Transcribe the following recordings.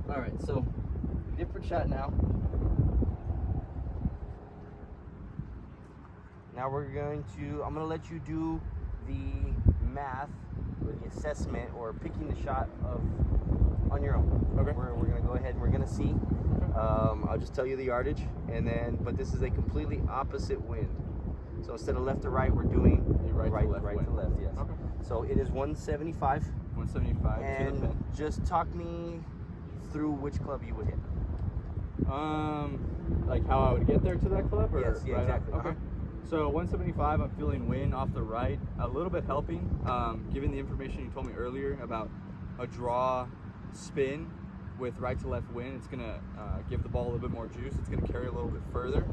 Alright, so different shot now. Now I'm gonna let you do the math or the assessment or picking the shot on your own. Okay. We're gonna go ahead and we're gonna see. I'll just tell you the yardage, but this is a completely opposite wind. So instead of left to right, we're doing right to left, yes. Okay. So it is 175. 175 and to the pin. just talk me through which club you would hit. Like how I would get there to that club? Or Yes, yeah, right exactly. Okay. So 175, I'm feeling wind off the right, a little bit helping. Given the information you told me earlier about a draw spin with right to left wind, it's gonna give the ball a little bit more juice. It's gonna carry a little bit further.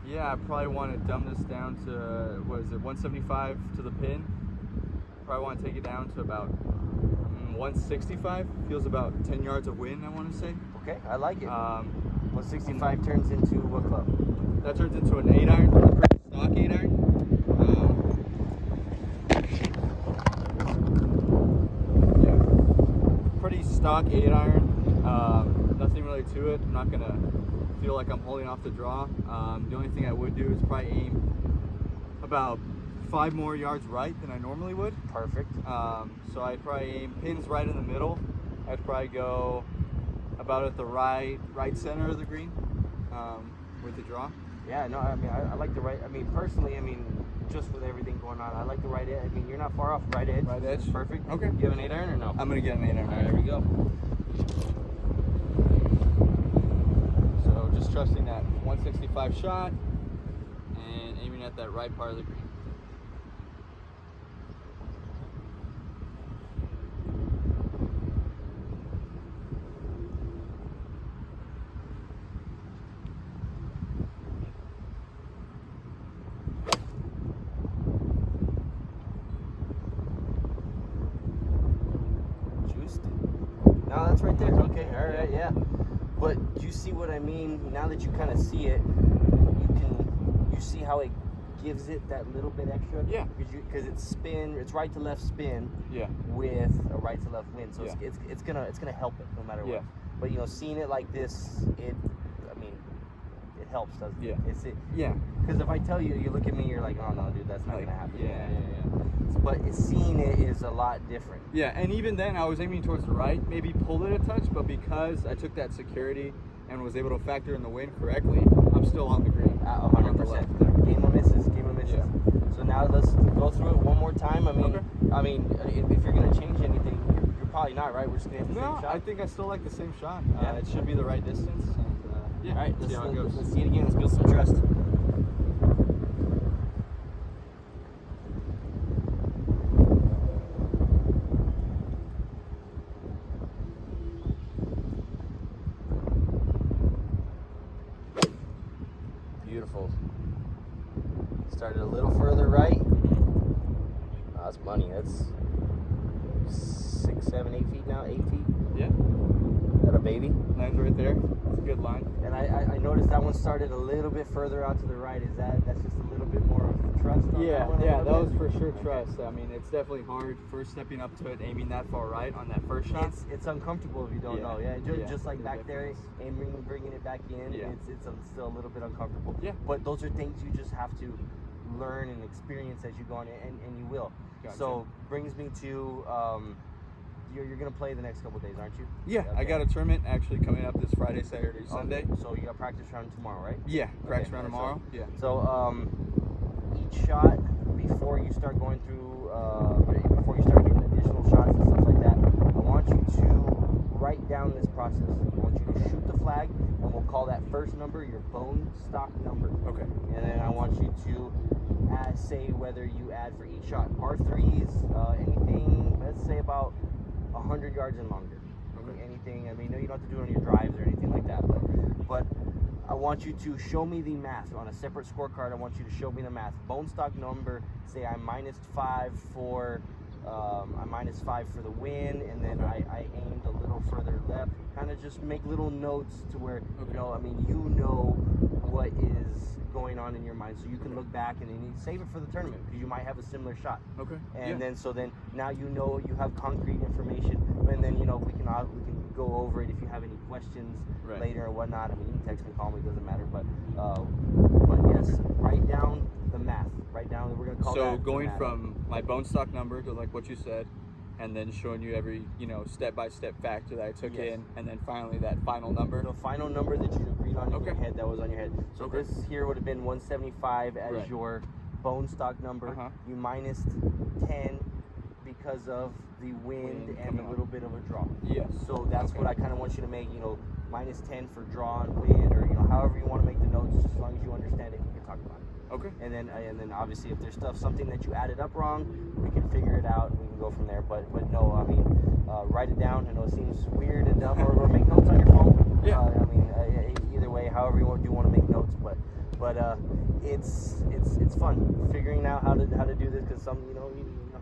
Yeah, I probably want to dumb this down to, 175 to the pin. Probably want to take it down to about 165. Feels about 10 yards of wind, I want to say. Okay, I like it. 165 turns into what club? That turns into an 8-iron, a pretty stock 8-iron. Yeah, pretty stock 8-iron. Nothing really to it. I'm not gonna feel like I'm holding off the draw. The only thing I would do is probably aim about 5 more yards right than I normally would. Perfect. So I'd probably aim pins right in the middle. I'd probably go about at the right center of the green with the draw. Yeah, no, I mean, I like the right. I mean, personally, just with everything going on, I like the right edge. I mean, you're not far off right edge. Right edge. Perfect. Okay. You have an 8-iron or no? I'm gonna get an 8-iron. All right, there we go. So just trusting that 165 shot and aiming at that right part of the green. No, that's right there. Okay, all right, yeah. But you see what I mean? Now that you kind of see it, you see how it gives it that little bit extra. Yeah. Because it's right to left spin. Yeah. With a right to left wind, so Yeah. it's gonna help it no matter what. Yeah. But seeing it like this, it helps, doesn't it? Yeah. Yeah. Because if I tell you, you look at me, you're like, oh no, dude, that's not gonna happen. But seeing it is a lot different. Yeah, and even then I was aiming towards the right, maybe pulled it a touch, but because I took that security and was able to factor in the wind correctly, I'm still on the green. 100%. Game of misses. Yeah. So now let's go through it one more time. If you're gonna change anything, you're probably not, right? We're just gonna hit the same shot. I think I still like the same shot. Yeah. It should be the right distance. And, All right, see how it goes. Let's see it again. Let's build some trust. Beautiful. Started a little further right. Oh, that's money. That's 6, 7, 8 feet now. 8 feet. Yeah. Got a baby. Line's right there. It's a good line. And I noticed that one started a little bit further out to the right. That's just a little bit more of trust on that one? Yeah, that was for sure trust. I mean, it's definitely hard first stepping up to it, aiming that far right on that first shot. It's uncomfortable if you don't know. Yeah, just like back there, aiming, bringing it back in. Yeah. It's still a little bit uncomfortable. Yeah. But those are things you just have to learn and experience as you go on, and you will. Gotcha. So brings me to you're gonna play the next couple days, aren't you? Yeah, okay. I got a tournament actually coming up this Friday, Saturday, Sunday. So you got practice round tomorrow, right? Yeah, practice round tomorrow. So, yeah. So each shot before you start going through, before you start doing additional shots and stuff like that, I want you to write down this process. I want you to shoot the flag, and we'll call that first number your bone stock number. Okay. And then I want you to say whether you add for each shot. Par threes, anything, let's say about 100 yards and longer. Okay. Anything, no, you don't have to do it on your drives or anything like that, but I want you to show me the math on a separate scorecard. I want you to show me the math. Bone stock number, say I'm -5 for the win, and then I aimed a little further left. Kind of just make little notes to where, what is going on in your mind, so you can look back and then you save it for the tournament because you might have a similar shot. Okay. And then now you know you have concrete information, and then we can go over it if you have any questions Right. later or whatnot. I mean, you can text me, call me, doesn't matter. But yes, write down the math. Write down. We're gonna call that. So the going math. from my bone stock number to like what you said, and then showing you every step-by-step factor that I took Yes. in, and then finally that final number. the final number that you agreed on in Okay. your head, that was on your head. So Okay. this here would have been 175 as Right. your bone stock number. Uh-huh. You minus 10 because of the wind and coming a up. little bit of a draw. Yes. So that's Okay. what I kind of want you to make, minus 10 for draw and wind, or however you want to make the notes, just as long as you understand it, we can talk about it. Okay. And then obviously if there's something that you added up wrong, we can figure it out and we can go from there. But no, I mean, write it down. I know it seems weird and dumb, or make notes on your phone. Yeah. I mean, either way, however you want to make notes, but it's fun figuring out how to do this, because you know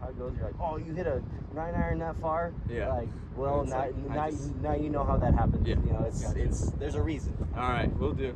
how it goes. You're like, oh, you hit a 9-iron that far. Yeah. Like, well, It's now like, I just- now you know how that happens. Yeah. It's Gotcha. there's a reason. All right, we'll do.